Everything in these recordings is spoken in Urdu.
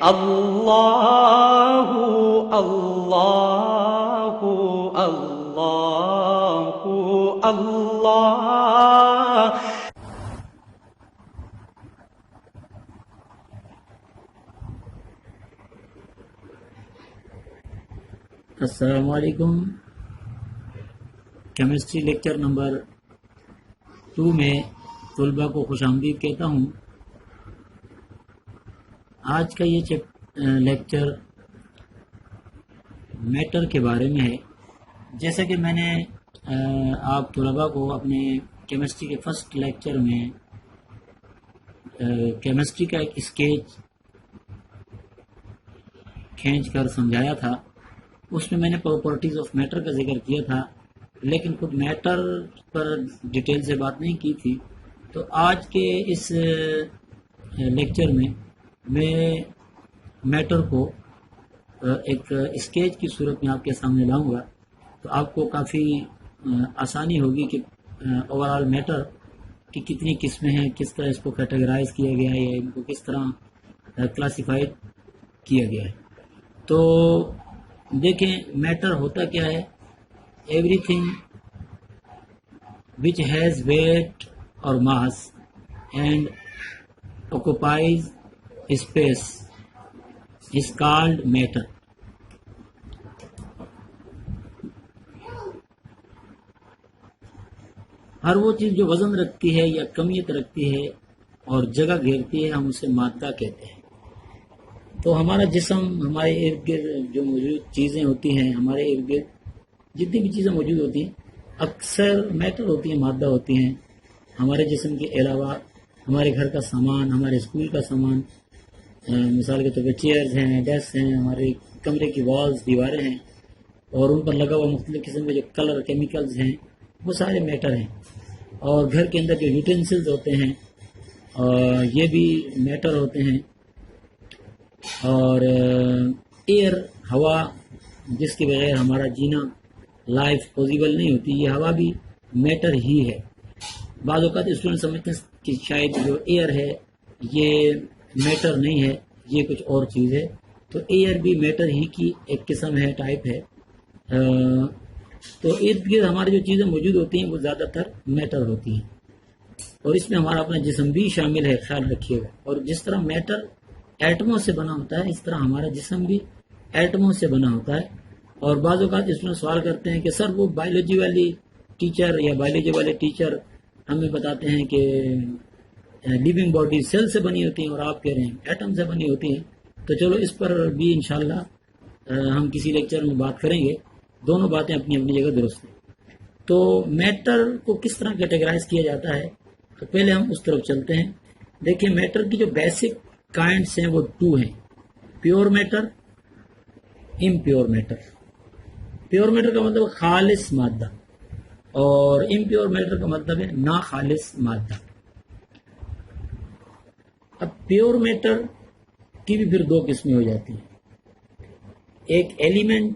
اللہ اللہ اللہ اللہ۔ السلام علیکم۔ کیمسٹری لیکچر نمبر 2 میں طلباء کو خوش آمدید کہتا ہوں۔ آج کا یہ لیکچر میٹر کے بارے میں ہے۔ جیسا کہ میں نے آپ طلباء کو اپنے کیمسٹری کے فرسٹ لیکچر میں کیمسٹری کا ایک اسکیچ کھینچ کر سمجھایا تھا، اس میں نے پراپرٹیز آف میٹر کا ذکر کیا تھا، لیکن خود میٹر پر ڈیٹیل سے بات نہیں کی تھی۔ تو آج کے اس لیکچر میں میٹر کو ایک اسکیچ کی صورت میں آپ کے سامنے لاؤں گا، تو آپ کو کافی آسانی ہوگی کہ اوور آل میٹر کی کتنی قسمیں ہیں، کس طرح اس کو کیٹیگرائز کیا گیا ہے، یا ان کو کس طرح کلاسیفائڈ کیا گیا ہے۔ تو دیکھیں میٹر ہوتا کیا ہے۔ Everything which has weight اور mass and occupies space is called matter. ہر وہ چیز جو وزن رکھتی ہے یا کمیت رکھتی ہے اور جگہ گھیرتی ہے، ہم اسے مادہ کہتے ہیں۔ تو ہمارا جسم، ہمارے ارد گرد جو موجود چیزیں ہوتی ہیں، ہمارے ارد گرد جتنی بھی چیزیں موجود ہوتی ہیں اکثر میٹر ہوتی ہیں، مادہ ہوتی ہیں۔ ہمارے جسم کے علاوہ ہمارے گھر کا سامان، ہمارے اسکول کا سامان، مثال کے طور پہ چیئرز ہیں، ڈیسک ہیں، ہمارے کمرے کی والز، دیواریں ہیں، اور ان پر لگا ہوا مختلف قسم کے جو کلر کیمیکلز ہیں، وہ سارے میٹر ہیں۔ اور گھر کے اندر جو یوٹینسلز ہوتے ہیں یہ بھی میٹر ہوتے ہیں۔ اور ایئر، ہوا، جس کے بغیر ہمارا جینا، لائف پاسبل نہیں ہوتی، یہ ہوا بھی میٹر ہی ہے۔ بعض اوقات اسٹوڈنٹ سمجھتے ہیں کہ شاید جو ایئر ہے یہ میٹر نہیں ہے، یہ کچھ اور چیز ہے۔ تو ایئر بھی میٹر ہی کی ایک قسم ہے، ٹائپ ہے۔ تو ارد گرد ہماری جو چیزیں موجود ہوتی ہیں وہ زیادہ تر میٹر ہوتی ہیں، اور اس میں ہمارا اپنا جسم بھی شامل ہے، خیال رکھیے گا۔ اور جس طرح میٹر ایٹموں سے بنا ہوتا ہے، اس طرح ہمارا جسم بھی ایٹموں سے بنا ہوتا ہے۔ اور بعض اوقات اس میں سوال کرتے ہیں کہ سر وہ بایولوجی والی ٹیچر یا بایولوجی والے ٹیچر ہمیں بتاتے ہیں کہ لیونگ باڈی سیل سے بنی ہوتی ہیں، اور آپ کہہ رہے ہیں ایٹم سے بنی ہوتی ہیں۔ تو چلو اس پر بھی انشاءاللہ ہم کسی لیکچر میں بات کریں گے۔ دونوں باتیں اپنی اپنی جگہ درست ہیں۔ تو میٹر کو کس طرح کیٹیگرائز کیا جاتا ہے، تو پہلے ہم اس طرف چلتے ہیں۔ دیکھیں میٹر کی جو بیسک کائنڈس ہیں وہ 2 ہیں، pure matter, impure matter. Pure matter کا مطلب خالص مادہ، اور امپیور میٹر کا مطلب ہے ناخالص مادہ۔ اب پیور میٹر کی بھی پھر 2 قسمیں ہو جاتی ہیں، ایک ایلیمنٹ،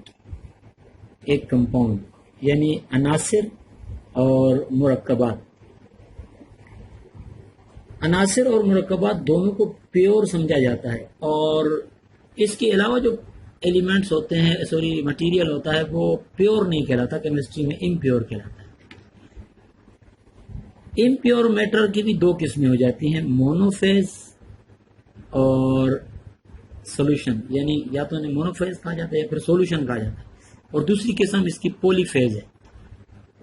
ایک کمپاؤنڈ، یعنی عناصر اور مرکبات۔ عناصر اور مرکبات دونوں کو پیور سمجھا جاتا ہے، اور اس کے علاوہ جو ایلیمنٹس ہوتے ہیں، مٹیریل ہوتا ہے، وہ پیور نہیں کہلاتا، کیمسٹری میں امپیور کہلاتا ہے۔ امپیور میٹر کی بھی 2 قسمیں ہو جاتی ہیں، مونوفیز اور سولوشن، یعنی یا تو انہیں مونوفیز کہا جاتا ہے یا پھر سولوشن کہا جاتا ہے، اور دوسری قسم اس کی پولی فیز ہے۔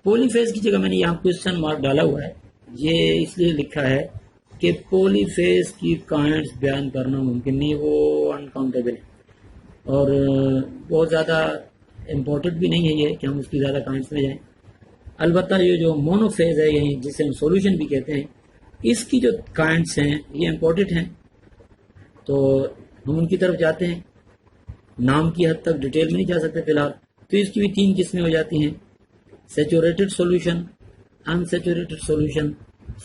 پولی فیز کی جگہ میں نے یہاں کوشچن مارک ڈالا ہوا ہے، یہ اس لیے لکھا ہے کہ پولی فیز کی کائنڈس بیان کرنا ممکن نہیں، وہ انکاؤنٹیبل ہے، اور بہت زیادہ امپورٹنٹ بھی نہیں ہے یہ کہ ہم اس کی زیادہ کائنڈس میں جائیں۔ البتہ یہ جو مونو فیز ہے، یہی جسے ہم سولوشن بھی کہتے ہیں، اس کی جو کائنڈس ہیں یہ امپورٹنٹ ہیں، تو ہم ان کی طرف جاتے ہیں۔ نام کی حد تک ڈیٹیل میں نہیں جا سکتے فی الحال۔ تو اس کی بھی 3 قسمیں ہو جاتی ہیں، saturated solution, unsaturated solution,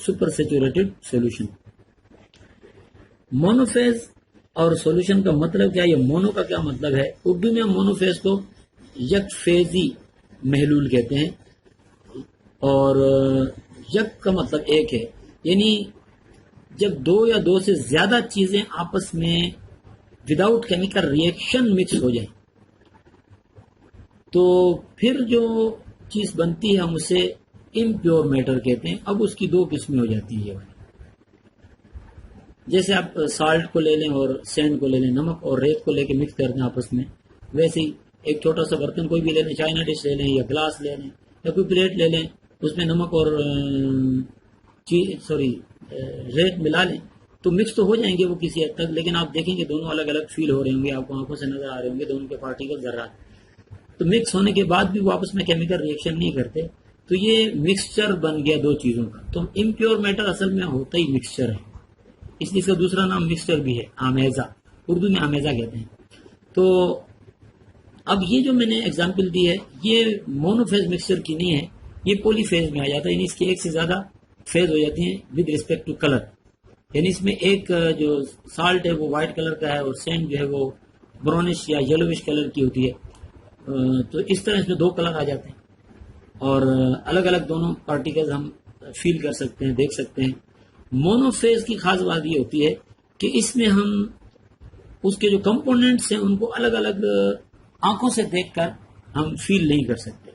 super saturated solution. Mono phase اور سولوشن کا مطلب کیا ہے، یہ مونو کا کیا مطلب ہے؟ اردو میں ہم مونو فیز کو یک فیزی محلول کہتے ہیں، اور یک کا مطلب ایک ہے، یعنی جب 2 یا 2 سے زیادہ چیزیں آپس میں وداؤٹ کیمیکل ریئیکشن مکس ہو جائے تو پھر جو چیز بنتی ہے ہم اسے امپیور میٹر کہتے ہیں. اب اس کی دو قسمیں ہو جاتی ہیں. جیسے آپ سالٹ کو لے لیں اور سینڈ کو لے لیں، نمک اور ریت کو لے کے مکس کر دیں آپس میں، ویسے ہی ایک چھوٹا سا برتن کوئی بھی لے لیں، چائنا ڈش لے لیں یا گلاس لے لیں یا کوئی پلیٹ لے لیں، اس میں نمک اور ریت ملا لیں تو مکس تو ہو جائیں گے وہ کسی حد تک، لیکن آپ دیکھیں گے دونوں الگ الگ فیل ہو رہے ہوں گے، آپ کو آنکھوں سے نظر آ رہے ہوں گے دونوں کے پارٹیکل ذرات. تو مکس ہونے کے بعد بھی وہ آپس میں کیمیکل ریئیکشن نہیں کرتے، تو یہ مکسچر بن گیا دو چیزوں کا. تو امپیور میٹر اصل میں ہوتا ہی مکسچر ہے، اس لیے اس کا دوسرا نام مکسچر بھی ہے، آمیزہ، اردو میں آمیزہ کہتے ہیں. تو اب یہ جو میں نے اگزامپل دی ہے یہ مونو فیز مکسچر کی نہیں ہے، یہ پولی فیز میں آ جاتا ہے، یعنی اس کی ایک سے زیادہ فیز ہو جاتی ہیں ود ریسپیکٹ ٹو کلر. یعنی اس میں ایک جو سالٹ ہے وہ وائٹ کلر کا ہے اور سینڈ جو ہے وہ برونش یا یلوش کلر کی ہوتی ہے. تو اس طرح اس میں دو کلر آ جاتے ہیں اور الگ الگ دونوں پارٹیکلز ہم فیل کر سکتے ہیں، دیکھ سکتے ہیں. مونو فیز کی خاص بات یہ ہوتی ہے کہ اس میں ہم اس کے جو کمپوننٹس ہیں ان کو الگ الگ آنکھوں سے دیکھ کر ہم فیل نہیں کر سکتے.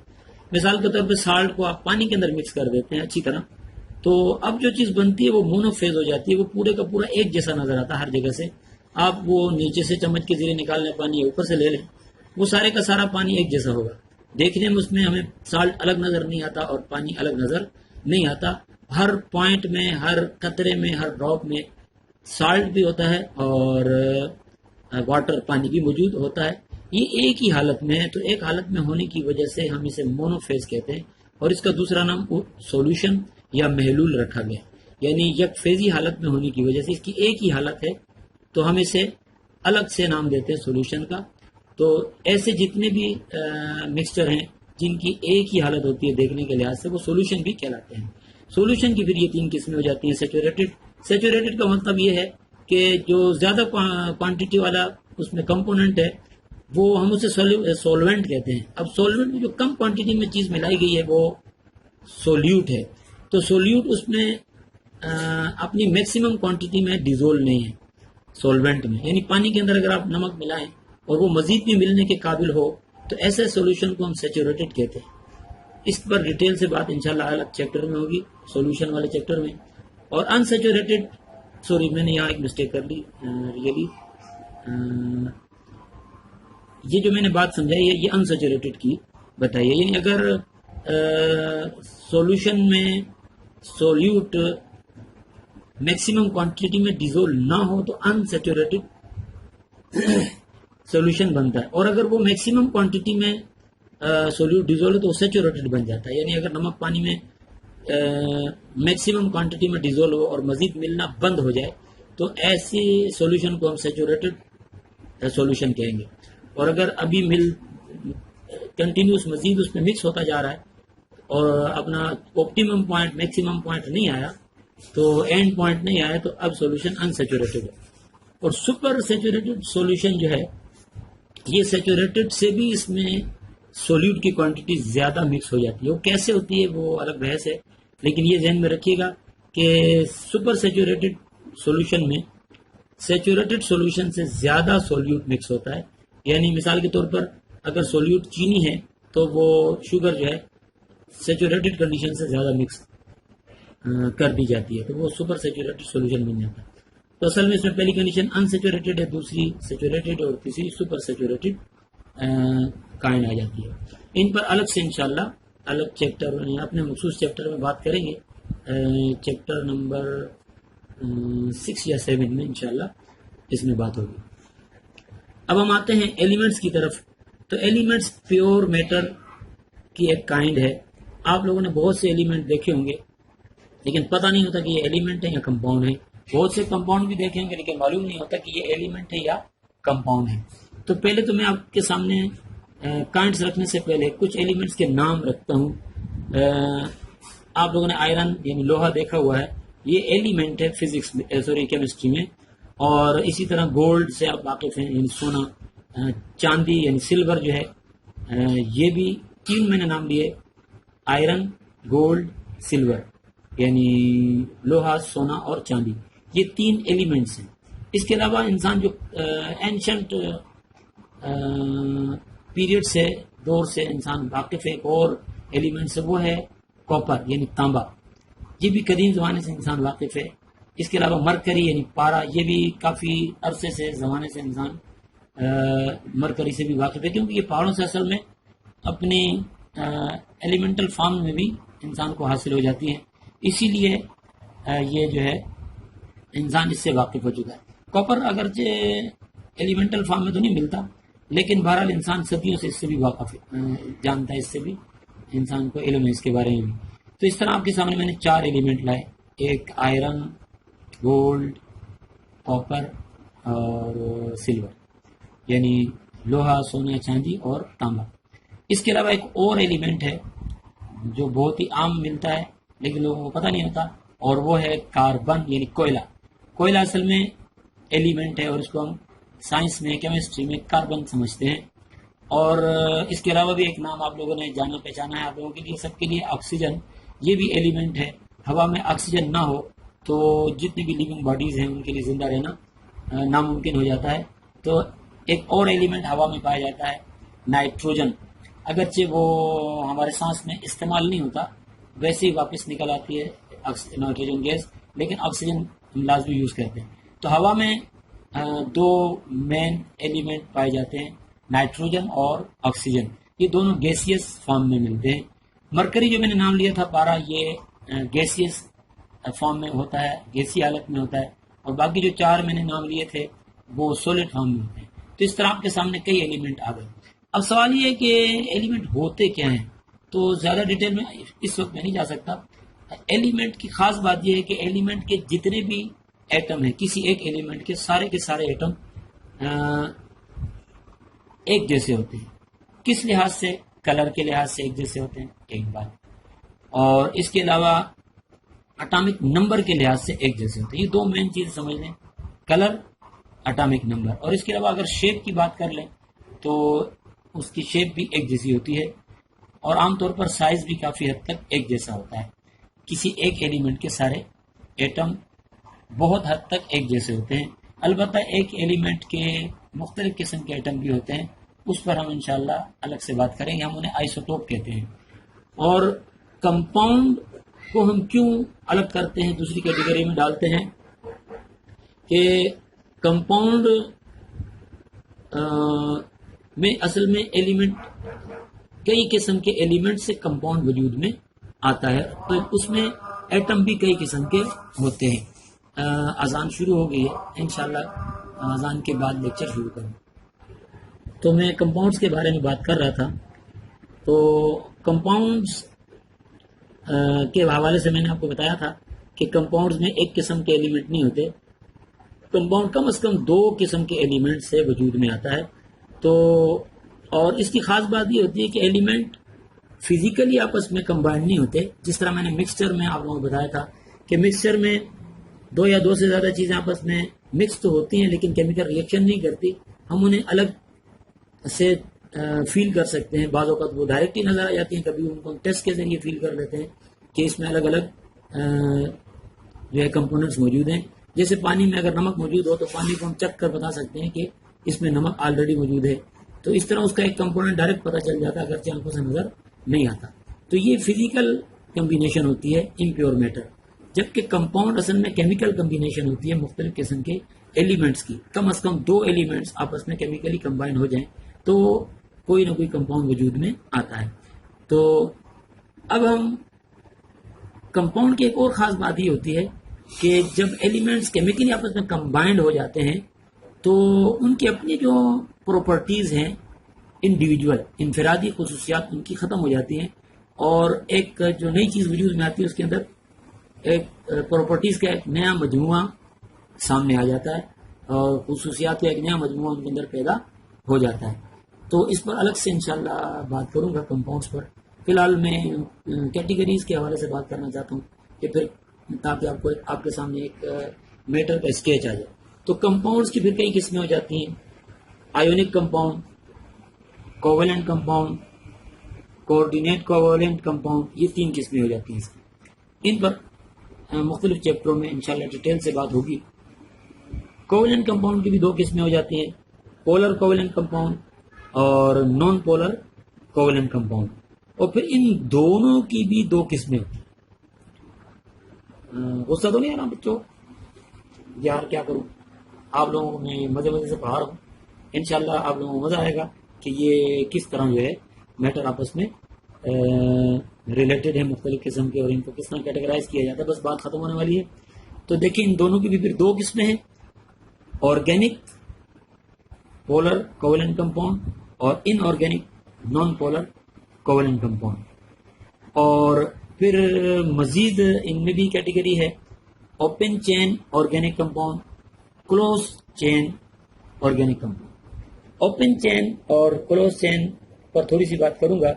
مثال کے طور پہ سالٹ کو آپ پانی کے اندر مکس کر دیتے ہیں اچھی طرح، تو اب جو چیز بنتی ہے وہ مونو فیز ہو جاتی ہے، وہ پورے کا پورا ایک جیسا نظر آتا ہے ہر جگہ سے. آپ وہ نیچے سے چمچ کے ذریعے نکال لیں پانی، اوپر سے لے لیں، وہ سارے کا سارا پانی ایک جیسا ہوگا. دیکھنے میں اس میں ہمیں سالٹ الگ نظر نہیں آتا اور پانی الگ نظر نہیں آتا. ہر پوائنٹ میں، ہر قطرے میں، ہر ڈراپ میں سالٹ بھی ہوتا ہے اور واٹر پانی بھی موجود ہوتا ہے. یہ ایک ہی حالت میں ہے، تو ایک حالت میں ہونے کی وجہ سے ہم اسے مونو فیز کہتے ہیں اور اس کا دوسرا نام سولوشن یا محلول رکھا گیا. یعنی یک فیزی حالت میں ہونے کی وجہ سے اس کی ایک ہی حالت ہے تو ہم اسے الگ سے نام دیتے ہیں سولوشن کا. تو ایسے جتنے بھی مکسچر ہیں جن کی ایک ہی حالت ہوتی ہے دیکھنے کے لحاظ سے وہ سولوشن بھی کہلاتے ہیں. سولوشن کی پھر یہ تین قسمیں ہو جاتی ہیں. سیچوریٹڈ کا مطلب یہ ہے کہ جو زیادہ کوانٹٹی والا اس میں کمپوننٹ ہے وہ ہم اسے سولوینٹ کہتے ہیں. اب سولوینٹ میں جو کم کوانٹٹی میں چیز ملائی گئی ہے وہ سولیوٹ ہے. تو سولیوٹ اس میں اپنی میکسیمم کوانٹٹی میں ڈیزولو نہیں ہے سولوینٹ میں، یعنی پانی کے اندر اگر آپ نمک ملائیں اور وہ مزید بھی ملنے کے قابل ہو تو ایسے سولوشن کو ہم سیچوریٹڈ کہتے ہیں. اس پر ڈیٹیل سے بات انشاءاللہ الگ چیپٹر میں ہوگی، سولوشن والے چیپٹر میں. اور انسیچوریٹڈ، سوری میں نے یہاں ایک مسٹیک کر لی، ریئلی یہ جو میں نے بات سمجھائی ہے یہ انسیچوریٹڈ کی بتائیے. یعنی اگر سولوشن میں سولیوٹ میکسیمم کوانٹٹی میں ڈیزولو نہ ہو تو انسیچوریٹڈ سولوشن بنتا ہے، اور اگر وہ میکسیمم کوانٹٹی میں سولیوٹ ڈیزولو تو سیچوریٹڈ بن جاتا ہے. یعنی اگر نمک پانی میں میکسیمم کوانٹٹی میں ڈیزولو ہو اور مزید ملنا بند ہو جائے تو ایسی سولوشن کو ہم سیچوریٹڈ سولوشن کہیں گے. اور اگر ابھی کنٹینیوس مزید اس میں مکس ہوتا جا رہا ہے اور اپنا آپٹیمم پوائنٹ، میکسیمم پوائنٹ نہیں آیا، تو اینڈ پوائنٹ نہیں آیا، تو اب سولوشن انسیچوریٹڈ ہے. اور سپر سیچوریٹڈ سولوشن جو ہے یہ سیچوریٹڈ سے بھی اس میں سولیوٹ کی کوانٹٹی زیادہ مکس ہو جاتی ہے. وہ کیسے ہوتی ہے وہ الگ بحث ہے، لیکن یہ ذہن میں رکھیے گا کہ سپر سیچوریٹڈ سولوشن میں سیچوریٹڈ سولوشن سے زیادہ سولیوٹ مکس ہوتا ہے. یعنی مثال کے طور پر اگر سولیوٹ چینی ہے تو وہ شوگر جو ہے سیچوریٹڈ کنڈیشن سے زیادہ مکس کر دی جاتی ہے، تو وہ سپر سیچوریٹڈ سولوشن بن جاتا ہے. تو اصل میں اس میں پہلی کنڈیشن انسیچوریٹڈ ہے، دوسری سیچوریٹڈ اور تیسری سپر سیچوریٹڈ کائن آ جاتی ہے. ان پر الگ سے انشاءاللہ الگ چیپٹر اپنے مخصوص چیپٹر میں بات کریں گے، چیپٹر نمبر 6 یا 7 میں انشاءاللہ اس میں بات ہوگی. اب ہم آتے ہیں ایلیمنٹس کی طرف. تو ایلیمنٹس پیور میٹر کی ایک کائنڈ ہے. آپ لوگوں نے بہت سے ایلیمنٹ دیکھے ہوں گے لیکن پتہ نہیں ہوتا کہ یہ ایلیمنٹ ہے یا کمپاؤنڈ ہے. بہت سے کمپاؤنڈ بھی دیکھیں گے لیکن معلوم نہیں ہوتا کہ یہ ایلیمنٹ ہے یا کمپاؤنڈ ہے. تو پہلے تو میں آپ کے سامنے کائنڈس رکھنے سے پہلے کچھ ایلیمنٹس کے نام رکھتا ہوں. آپ لوگوں نے آئرن یعنی لوہا دیکھا ہوا ہے، یہ ایلیمنٹ ہے فزکس میں، کیمسٹری میں. اور اسی طرح گولڈ سے آپ واقف ہیں، یعنی سونا. چاندی یعنی سلور جو ہے، یہ بھی تین میں نے نام لیے، آئرن، گولڈ، سلور، یعنی لوہا، سونا اور چاندی. یہ تین ایلیمنٹس ہیں. اس کے علاوہ انسان جو اینشنٹ پیریڈ سے دور سے انسان واقف ہے، ایک اور ایلیمنٹ سے، وہ ہے کاپر یعنی تانبا، یہ بھی قدیم زمانے سے انسان واقف ہے۔ اس کے علاوہ مرکری یعنی پارا، یہ بھی کافی عرصے سے زمانے سے انسان مرکری سے بھی واقف ہے، کیونکہ یہ پہاڑوں سے اصل میں اپنی ایلیمنٹل فارم میں بھی انسان کو حاصل ہو جاتی ہیں، اسی لیے یہ جو ہے انسان اس سے واقف ہو چکا ہے۔ کاپر اگرچہ ایلیمنٹل فارم میں تو نہیں ملتا، لیکن بہرحال انسان صدیوں سے اس سے بھی واقف جانتا ہے، اس سے بھی انسان کو علم ہے اس کے بارے میں بھی۔ تو اس طرح آپ کے سامنے میں نے 4 ایلیمنٹ لائے، ایک آئرن، گولڈ، کاپر اور سلور، یعنی لوہا، سونا، چاندی اور تانبا۔ اس کے علاوہ ایک اور ایلیمنٹ ہے جو بہت ہی عام ملتا ہے لیکن لوگوں کو پتہ نہیں ہوتا، اور وہ ہے کاربن یعنی کوئلہ۔ کوئلہ اصل میں ایلیمنٹ ہے اور اس کو ہم سائنس میں، کیمسٹری میں کاربن سمجھتے ہیں۔ اور اس کے علاوہ بھی ایک نام آپ لوگوں نے جانا پہچانا ہے، آپ لوگوں کے لیے، سب کے لیے، آکسیجن، یہ بھی ایلیمنٹ ہے۔ ہوا میں آکسیجن نہ ہو تو جتنی بھی لیونگ باڈیز ہیں ان کے لیے زندہ رہنا ناممکن ہو جاتا ہے۔ تو ایک اور ایلیمنٹ ہوا میں پایا جاتا ہے، نائٹروجن، اگرچہ وہ ہمارے سانس میں استعمال نہیں ہوتا، ویسے ہی واپس نکل آتی ہے نائٹروجن گیس، لیکن آکسیجن ہم لازمی یوز کرتے ہیں۔ تو ہوا میں 2 مین ایلیمنٹ پائے جاتے ہیں، نائٹروجن اور آکسیجن، یہ دونوں گیسیس فارم میں ملتے ہیں۔ مرکری جو میں نے نام لیا تھا، پارا، یہ گیسیس فارم میں ہوتا ہے، گیسی حالت میں ہوتا ہے، اور باقی جو 4 میں نے نام لیے تھے وہ سولڈ فارم میں ہوتے ہیں۔ تو اس طرح آپ کے سامنے کئی ایلیمنٹ آ گئے۔ اب سوال یہ ہے کہ ایلیمنٹ ہوتے کیا ہیں، تو زیادہ ڈیٹیل میں اس وقت میں نہیں جا سکتا۔ ایلیمنٹ کی خاص بات یہ ہے کہ ایلیمنٹ کے جتنے بھی ایٹم ہیں، کسی ایک ایلیمنٹ کے سارے ایٹم ایک جیسے ہوتے ہیں۔ کس لحاظ سے؟ کلر کے لحاظ سے ایک جیسے ہوتے ہیں، ایک بات، اور اس کے علاوہ اٹامک نمبر کے لحاظ سے ایک جیسے ہوتے ہیں۔ یہ 2 مین چیز سمجھ لیں، کلر، اٹامک نمبر، اور اس کے علاوہ اگر شیپ کی بات کر لیں تو اس کی شیپ بھی ایک جیسی ہوتی ہے، اور عام طور پر سائز بھی کافی حد تک ایک جیسا ہوتا ہے۔ کسی ایک ایلیمنٹ کے سارے ایٹم بہت حد تک ایک جیسے ہوتے ہیں، البتہ ایک ایلیمنٹ کے مختلف قسم کے ایٹم بھی ہوتے ہیں، اس پر ہم انشاءاللہ الگ سے بات کریں گے، ہم انہیں آئسوٹوپ کہتے ہیں۔ اور کمپاؤنڈ کو ہم کیوں الگ کرتے ہیں، دوسری کیٹیگری میں ڈالتے ہیں کہ کمپاؤنڈ میں اصل میں ایلیمنٹ، کئی قسم کے ایلیمنٹ سے کمپاؤنڈ وجود میں آتا ہے، تو اس میں ایٹم بھی کئی قسم کے ہوتے ہیں۔ اذان شروع ہو گئی ہے، انشاءاللہ اذان کے بعد لیکچر شروع کروں۔ تو میں کمپاؤنڈز کے بارے میں بات کر رہا تھا، تو کمپاؤنڈز کے حوالے سے میں نے آپ کو بتایا تھا کہ کمپاؤنڈز میں ایک قسم کے ایلیمنٹ نہیں ہوتے، کمپاؤنڈ کم از کم 2 قسم کے ایلیمنٹ سے وجود میں آتا ہے۔ تو اور اس کی خاص بات یہ ہوتی ہے کہ ایلیمنٹ فزیکلی آپس میں کمبائنڈ نہیں ہوتے، جس طرح میں نے مکسچر میں آپ لوگوں کو بتایا تھا کہ مکسچر میں 2 یا 2 سے زیادہ چیزیں آپس میں مکس تو ہوتی ہیں لیکن کیمیکل ریئیکشن نہیں کرتی، ہم انہیں الگ سے فیل کر سکتے ہیں، بعض اوقات وہ ڈائریکٹ ہی نظر آ جاتی ہیں، کبھی ان کو ٹیسٹ کے ذریعے فیل کر لیتے ہیں کہ اس میں الگ الگ جو ہے کمپوننٹس موجود ہیں۔ جیسے پانی میں اگر نمک موجود ہو تو پانی کو ہم چکھ کر بتا سکتے ہیں کہ اس میں نمک آلریڈی موجود ہے، تو اس طرح اس کا ایک کمپوننٹ ڈائریکٹ پتہ چل جاتا ہے اگرچہ آنکھوں سے نظر نہیں آتا۔ تو یہ فزیکل کمبینیشن ہوتی ہے امپیور میٹر، جبکہ کمپاؤنڈ اصل میں کیمیکل کمبینیشن ہوتی ہے مختلف قسم کے ایلیمنٹس کی، کم از کم 2 ایلیمنٹس آپس میں کیمیکلی کمبائن ہو جائیں تو کوئی نہ کوئی کمپاؤنڈ وجود میں آتا ہے۔ تو اب ہم کمپاؤنڈ کی ایک اور خاص بات یہ ہوتی ہے کہ جب ایلیمنٹس کیمیکلی آپس میں کمبائنڈ ہو جاتے ہیں تو ان کی اپنی جو پراپرٹیز ہیں، انڈیویجول انفرادی خصوصیات ان کی ختم ہو جاتی ہیں، اور ایک جو نئی چیز وجود میں آتی ہے اس کے اندر ایک پراپرٹیز کا ایک نیا مجموعہ سامنے آ جاتا ہے، اور خصوصیات کا ایک نیا مجموعہ ان کے اندر پیدا ہو جاتا ہے۔ تو اس پر الگ سے انشاءاللہ بات کروں گا کمپاؤنڈز پر۔ فی الحال میں کیٹیگریز کے حوالے سے بات کرنا چاہتا ہوں کہ پھر تاکہ آپ کے سامنے ایک میٹر کا اسکیچ آ جائے۔ تو کمپاؤنڈز کی پھر کئی قسمیں ہو جاتی ہیں، ionic compound, covalent compound, coordinate covalent compound, یہ 3 قسمیں ہو جاتی ہیں اس کی۔ ان پر مختلف چیپٹروں میں انشاءاللہ ڈیٹیل سے بات ہوگی۔ کوولنٹ کمپاؤنڈ کی بھی دو قسمیں ہو جاتی ہیں، پولر کوولنٹ کمپاؤنڈ اور نان پولر کوولنٹ کمپاؤنڈ، اور پھر ان دونوں کی بھی دو قسمیں ہوتی ہیں۔ غصہ تو نہیں آ رہا بچوں؟ یار کیا کروں، آپ لوگوں کو میں مزے سے پڑھا رہا ہوں، انشاءاللہ آپ لوگوں کو مزہ آئے گا کہ یہ کس طرح جو ہے میٹر آپس میں ریلیٹڈ ہے مختلف قسم کے، اور ان کو کس طرح کیٹیگرائز کیا جاتا ہے۔ بس بات ختم ہونے والی ہے۔ تو دیکھیں ان دونوں کی بھی پھر دو قسمیں ہیں، آرگینک پولر کوولنٹ کمپاؤنڈ اور ان آرگینک نان پولر کوولنٹ کمپاؤنڈ۔ اور پھر مزید ان میں بھی کیٹیگری ہے اوپن چین آرگینک کمپاؤنڈ، کلوز چین آرگینک کمپاؤنڈ۔ اوپن چین اور کلوز چین پر تھوڑی سی بات کروں گا۔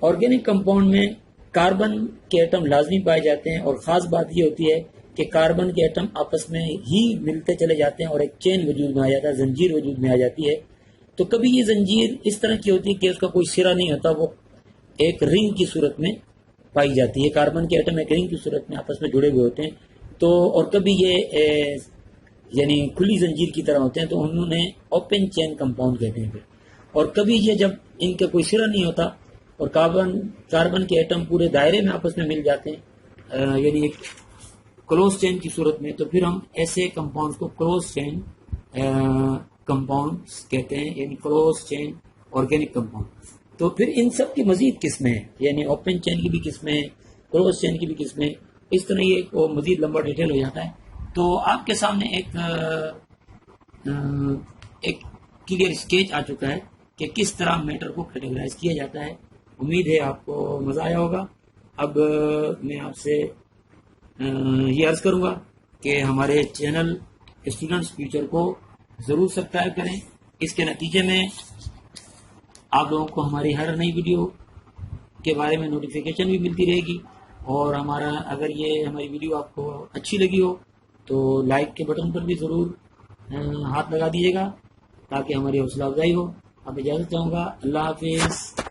آرگینک کمپاؤنڈ میں کاربن کے ایٹم لازمی پائے جاتے ہیں، اور خاص بات یہ ہوتی ہے کہ کاربن کے ایٹم آپس میں ہی ملتے چلے جاتے ہیں اور ایک چین وجود میں آ جاتا ہے، زنجیر وجود میں آ جاتی ہے۔ تو کبھی یہ زنجیر اس طرح کی ہوتی ہے کہ اس کا کوئی سرا نہیں ہوتا، وہ ایک رنگ کی صورت میں پائی جاتی ہے، کاربن کے ایٹم ایک رنگ کی صورت میں آپس میں جڑے ہوئے ہوتے ہیں۔ تو اور کبھی یہ یعنی کھلی زنجیر کی طرح ہوتے ہیں، تو انہوں نے اوپن چین کمپاؤنڈ کہتے ہیں۔ پھر اور کبھی یہ جب ان کا کوئی سرا نہیں ہوتا اور کاربن کے ایٹم پورے دائرے میں آپس میں مل جاتے ہیں، یعنی ایک کلوز چین کی صورت میں، تو پھر ہم ایسے کمپاؤنڈ کو کلوز چین کمپاؤنڈ کہتے ہیں، یعنی کلوز چین آرگینک کمپاؤنڈ۔ تو پھر ان سب کی مزید قسمیں ہیں، یعنی اوپن چین کی بھی قسمیں ہیں، کلوز چین کی بھی قسمیں، اس طرح یہ مزید لمبا ڈیٹیل ہو جاتا ہے۔ تو آپ کے سامنے ایک کلیئر اسکیچ آ چکا ہے کہ کس طرح میٹر کو کیٹیگرائز کیا جاتا ہے۔ امید ہے آپ کو مزہ آیا ہوگا۔ اب میں آپ سے یہ عرض کروں گا کہ ہمارے چینل اسٹوڈنٹس فیوچر کو ضرور سبسکرائب کریں، اس کے نتیجے میں آپ لوگوں کو ہماری ہر نئی ویڈیو کے بارے میں نوٹیفیکیشن بھی ملتی رہے گی، اور اگر یہ ہماری ویڈیو آپ کو اچھی لگی ہو تو لائک کے بٹن پر بھی ضرور ہاتھ لگا دیجیے گا تاکہ ہماری حوصلہ افزائی ہو۔ اب اجازت چاہوں گا، اللہ حافظ۔